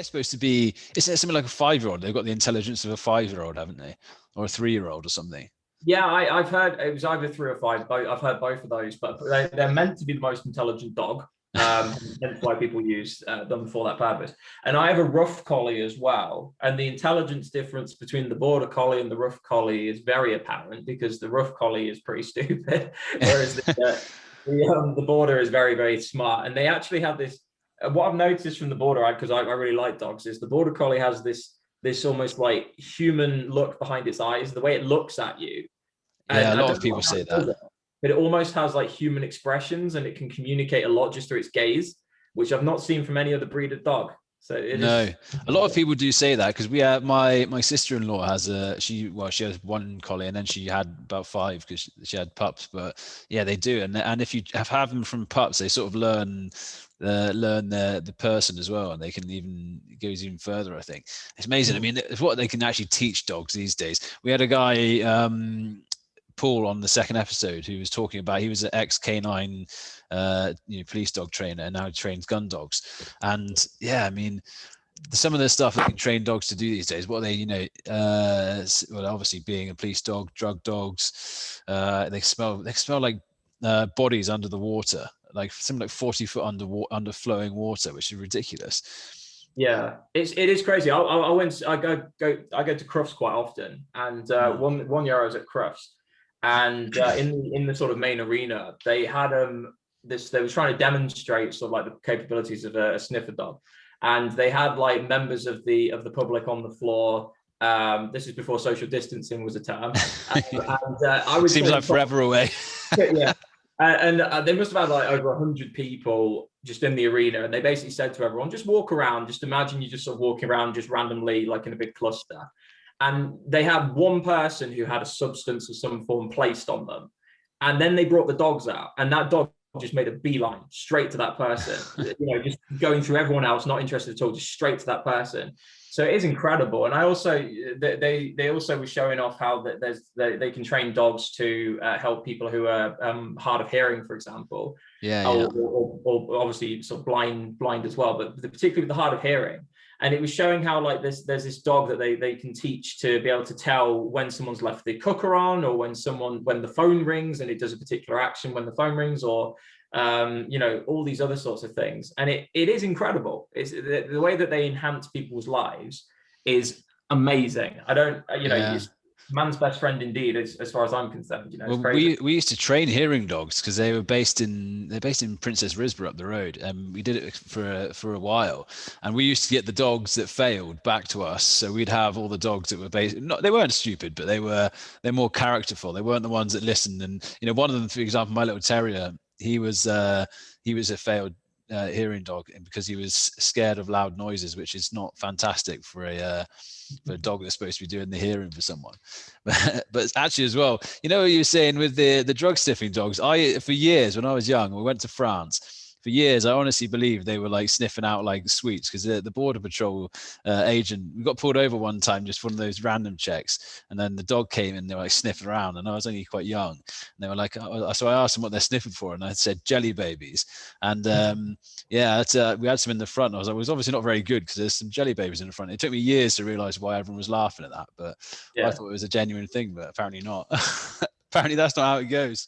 supposed to be, isn't it something like a 5-year-old? They've got the intelligence of a 5-year-old, haven't they? Or a 3-year-old or something. Yeah, I've heard it was either 3 or 5. I've heard both of those, but they're meant to be the most intelligent dog. That's why people use them for that purpose. And I have a rough collie as well, and the intelligence difference between the border collie and the rough collie is very apparent because the rough collie is pretty stupid, whereas the border is very, very smart. And they actually have this. What I've noticed from the border, because I really like dogs, is the border collie has this almost like human look behind its eyes, the way it looks at you. And Yeah, a I lot don't of know people how say it does that. it, but it almost has like human expressions and it can communicate a lot just through its gaze, which I've not seen from any other breed of dog. So it No, is. a lot of people do say that because we have my sister-in-law has she has one collie and then she had about 5 because she had pups. But yeah, they do, and if you have them from pups, they sort of learn the person as well, and they can even it goes even further. I think it's amazing. I mean, it's what they can actually teach dogs these days. We had a guy. Paul on the second episode who was talking about he was an ex canine police dog trainer and now trains gun dogs, and yeah, I mean some of the stuff they can train dogs to do these days, what they well, obviously being a police dog, drug dogs, they smell like bodies under the water, like something like 40 foot under flowing water, which is ridiculous. Yeah, it is crazy. I go to Crufts quite often, and one year I was at Crufts, and in the sort of main arena they had they were trying to demonstrate sort of like the capabilities of a sniffer dog, and they had like members of the public on the floor. This is before social distancing was a term, and I would seems say like forever away. yeah. And they must have had like over 100 people just in the arena. And they basically said to everyone, just walk around. Just imagine you just sort of walking around just randomly, like in a big cluster. And they had one person who had a substance of some form placed on them. And then they brought the dogs out. And that dog just made a beeline straight to that person, just going through everyone else, not interested at all, just straight to that person. So it is incredible. And I also, they also were showing off how they can train dogs to help people who are hard of hearing, for example. Yeah. Or obviously sort of blind as well, but particularly the hard of hearing. And it was showing how like there's this dog that they can teach to be able to tell when someone's left the cooker on, or when the phone rings and it does a particular action when the phone rings, or all these other sorts of things. And it is incredible. It's the way that they enhance people's lives is amazing. I don't, it's man's best friend indeed, as far as I'm concerned. Well, we used to train hearing dogs because they're based in Princess Risborough up the road, and we did it for a while. And we used to get the dogs that failed back to us, so we'd have all the dogs that were they weren't stupid, but they're more characterful. They weren't the ones that listened. And one of them, for example, my little terrier, he was a failed hearing dog because he was scared of loud noises, which is not fantastic for a dog that's supposed to be doing the hearing for someone. But actually as well, what you were saying with the drug sniffing dogs, for years when I was young, we went to France. For years, I honestly believed they were like sniffing out like sweets, because the border patrol agent, we got pulled over one time, just one of those random checks, and then the dog came and they were like sniffing around, and I was only quite young, and they were like, so I asked them what they're sniffing for, and I said jelly babies, and we had some in the front. And I was like, it was obviously not very good because there's some jelly babies in the front. It took me years to realize why everyone was laughing at that, but I thought it was a genuine thing, but apparently not. Apparently that's not how it goes.